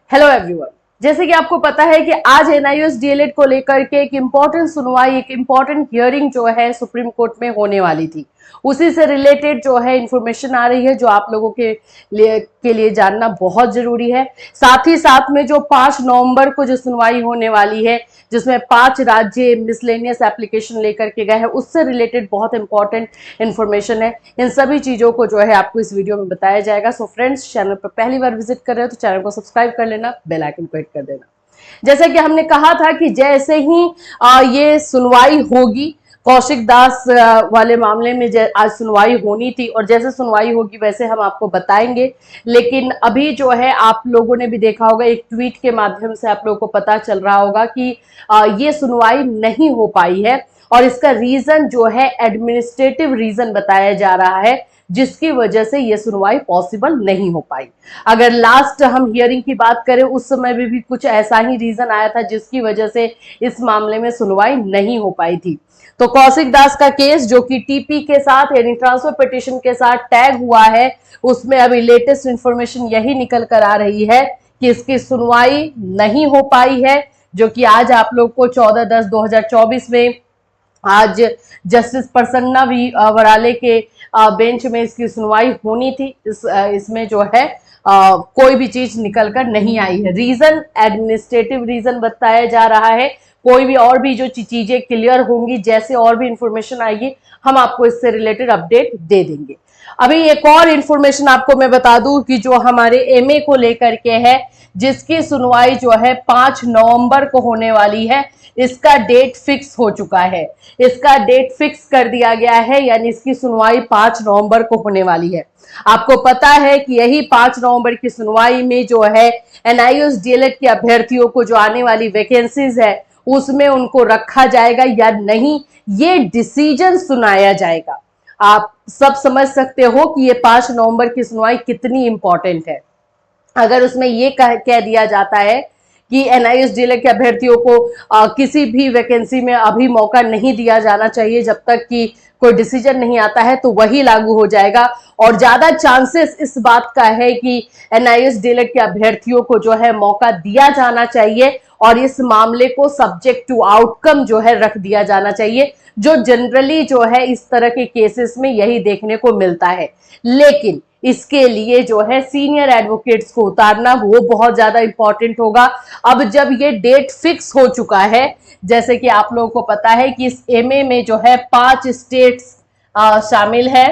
Hello everyone, जैसे कि आपको पता है कि आज एनआईओएस डीएलएड को लेकर के एक इम्पॉर्टेंट सुनवाई, एक इम्पॉर्टेंट हियरिंग जो है सुप्रीम कोर्ट में होने वाली थी। उसी से रिलेटेड जो है इंफॉर्मेशन आ रही है जो आप लोगों के लिए जानना बहुत जरूरी है। साथ ही साथ में जो 5 नवंबर को जो सुनवाई होने वाली है, जिसमें 5 राज्य मिसलेनियस एप्लीकेशन लेकर के गए हैं, उससे रिलेटेड बहुत इंपॉर्टेंट इंफॉर्मेशन है। इन सभी चीजों को जो है आपको इस वीडियो में बताया जाएगा। सो फ्रेंड्स, चैनल पर पहली बार विजिट कर रहे हो तो चैनल को सब्सक्राइब कर लेना, बेल आइकन को हिट कर देना। जैसा कि हमने कहा था कि जैसे ही ये सुनवाई होगी, कौशिक दास वाले मामले में आज सुनवाई होनी थी और जैसे सुनवाई होगी वैसे हम आपको बताएंगे। लेकिन अभी जो है आप लोगों ने भी देखा होगा, एक ट्वीट के माध्यम से आप लोगों को पता चल रहा होगा कि ये सुनवाई नहीं हो पाई है और इसका रीजन जो है एडमिनिस्ट्रेटिव रीजन बताया जा रहा है, जिसकी वजह से यह सुनवाई पॉसिबल नहीं हो पाई। अगर लास्ट हम हियरिंग की बात करें, उस समय भी कुछ ऐसा ही रीजन आया था जिसकी वजह से इस मामले में सुनवाई नहीं हो पाई थी। तो कौशिक दास का केस जो कि टीपी के साथ यानी ट्रांसफर पिटीशन के साथ टैग हुआ है, उसमें अभी लेटेस्ट इंफॉर्मेशन यही निकल कर आ रही है कि इसकी सुनवाई नहीं हो पाई है, जो कि आज आप लोग को 14/10/2024 में आज जस्टिस प्रसन्ना वी वराले के बेंच में इसकी सुनवाई होनी थी। इसमें जो है कोई भी चीज निकल कर नहीं आई है। रीजन एडमिनिस्ट्रेटिव रीजन बताया जा रहा है। कोई भी और भी जो चीजें क्लियर होंगी, जैसे और भी इंफॉर्मेशन आएगी, हम आपको इससे रिलेटेड अपडेट दे देंगे। अभी एक और इंफॉर्मेशन आपको मैं बता दूं कि जो हमारे एमए को लेकर के है, जिसकी सुनवाई जो है 5 नवंबर को होने वाली है, इसका डेट फिक्स हो चुका है। इसका डेट फिक्स कर दिया गया है, यानी इसकी सुनवाई 5 नवंबर को होने वाली है। आपको पता है कि यही 5 नवंबर की सुनवाई में जो है एनआईओएस डीएलएड के अभ्यर्थियों को जो आने वाली वैकेंसीज है उसमें उनको रखा जाएगा या नहीं, ये डिसीजन सुनाया जाएगा। आप सब समझ सकते हो कि ये 5 नवंबर की सुनवाई कितनी इंपॉर्टेंट है। अगर उसमें ये कह दिया जाता है कि एनआईओएस डीएलएड के अभ्यर्थियों को किसी भी वैकेंसी में अभी मौका नहीं दिया जाना चाहिए जब तक कि कोई डिसीजन नहीं आता है, तो वही लागू हो जाएगा। और ज्यादा चांसेस इस बात का है कि एनआईओएस डीएलएड के अभ्यर्थियों को जो है मौका दिया जाना चाहिए और इस मामले को सब्जेक्ट टू आउटकम जो है रख दिया जाना चाहिए, जो जनरली जो है इस तरह के केसेस में यही देखने को मिलता है। लेकिन इसके लिए जो है सीनियर एडवोकेट्स को उतारना वो बहुत ज्यादा इंपॉर्टेंट होगा। अब जब ये डेट फिक्स हो चुका है, जैसे कि आप लोगों को पता है कि इस एमए में जो है 5 स्टेट्स शामिल है।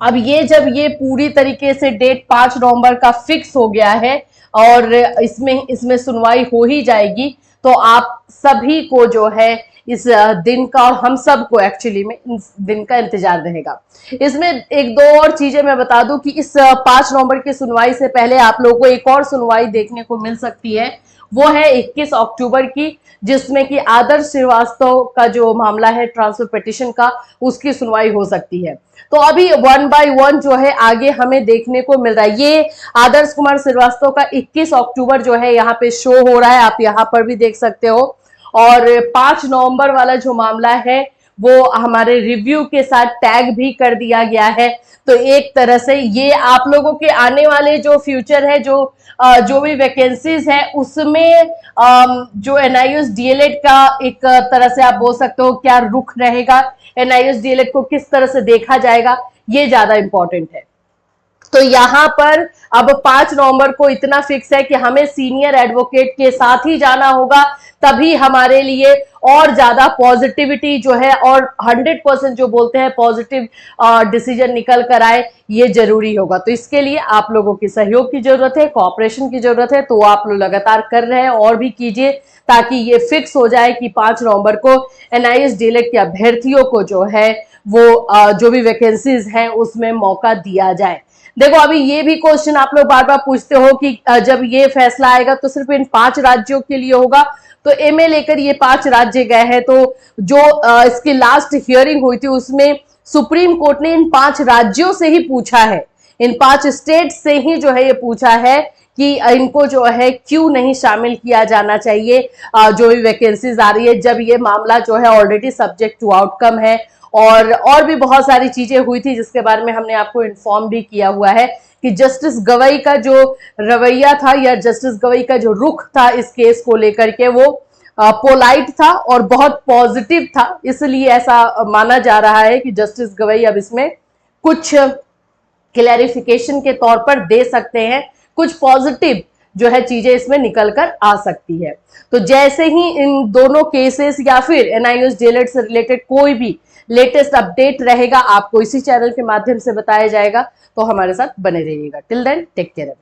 अब ये जब ये पूरी तरीके से डेट 5 नवंबर का फिक्स हो गया है और इसमें सुनवाई हो ही जाएगी, तो आप सभी को जो है इस दिन का और हम सबको एक्चुअली में इस दिन का इंतजार रहेगा। इसमें एक दो और चीजें मैं बता दूं कि इस 5 नवंबर की सुनवाई से पहले आप लोगों को एक और सुनवाई देखने को मिल सकती है। वो है 21 अक्टूबर की, जिसमें कि आदर्श श्रीवास्तव का जो मामला है ट्रांसफर पिटीशन का, उसकी सुनवाई हो सकती है। तो अभी 1 बाय 1 जो है आगे हमें देखने को मिल रहा है। ये आदर्श कुमार श्रीवास्तव का 21 अक्टूबर जो है यहाँ पे शो हो रहा है, आप यहाँ पर भी देख सकते हो। और 5 नवंबर वाला जो मामला है वो हमारे रिव्यू के साथ टैग भी कर दिया गया है। तो एक तरह से ये आप लोगों के आने वाले जो फ्यूचर है, जो भी वैकेंसीज है, उसमें जो एनआईओएस डीएलएड का एक तरह से आप बोल सकते हो क्या रुख रहेगा, एनआईओएस डीएलएड को किस तरह से देखा जाएगा, ये ज्यादा इंपॉर्टेंट है। तो यहाँ पर अब 5 नवंबर को इतना फिक्स है कि हमें सीनियर एडवोकेट के साथ ही जाना होगा, तभी हमारे लिए और ज्यादा पॉजिटिविटी जो है और 100% जो बोलते हैं पॉजिटिव डिसीजन निकल कर आए, ये जरूरी होगा। तो इसके लिए आप लोगों की सहयोग की जरूरत है, कोऑपरेशन की जरूरत है। तो आप लोग लगातार कर रहे हैं और भी कीजिए ताकि ये फिक्स हो जाए कि 5 नवंबर को एनआईओएस डीएलएड के अभ्यर्थियों को जो है वो जो भी वैकेंसीज हैं उसमें मौका दिया जाए। देखो, अभी ये भी क्वेश्चन आप लोग बार बार पूछते हो कि जब ये फैसला आएगा तो सिर्फ इन 5 राज्यों के लिए होगा। तो एमए लेकर ये 5 राज्य गए हैं, तो जो इसकी लास्ट हियरिंग हुई थी उसमें सुप्रीम कोर्ट ने इन 5 राज्यों से ही पूछा है, इन 5 स्टेट से ही जो है ये पूछा है कि इनको जो है क्यों नहीं शामिल किया जाना चाहिए जो भी वैकेंसीज आ रही है, जब ये मामला जो है ऑलरेडी सब्जेक्ट टू आउटकम है और भी बहुत सारी चीजें हुई थी जिसके बारे में हमने आपको इन्फॉर्म भी किया हुआ है कि जस्टिस गवई का जो रवैया था या जस्टिस गवई का जो रुख था इस केस को लेकर के वो पोलाइट था और बहुत पॉजिटिव था, इसलिए ऐसा माना जा रहा है कि जस्टिस गवई अब इसमें कुछ क्लैरिफिकेशन के तौर पर दे सकते हैं, कुछ पॉजिटिव जो है चीजें इसमें निकल कर आ सकती है। तो जैसे ही इन दोनों केसेस या फिर एनआईयूएस डीएलएड से रिलेटेड कोई भी लेटेस्ट अपडेट रहेगा आपको इसी चैनल के माध्यम से बताया जाएगा, तो हमारे साथ बने रहिएगा। Till then take care.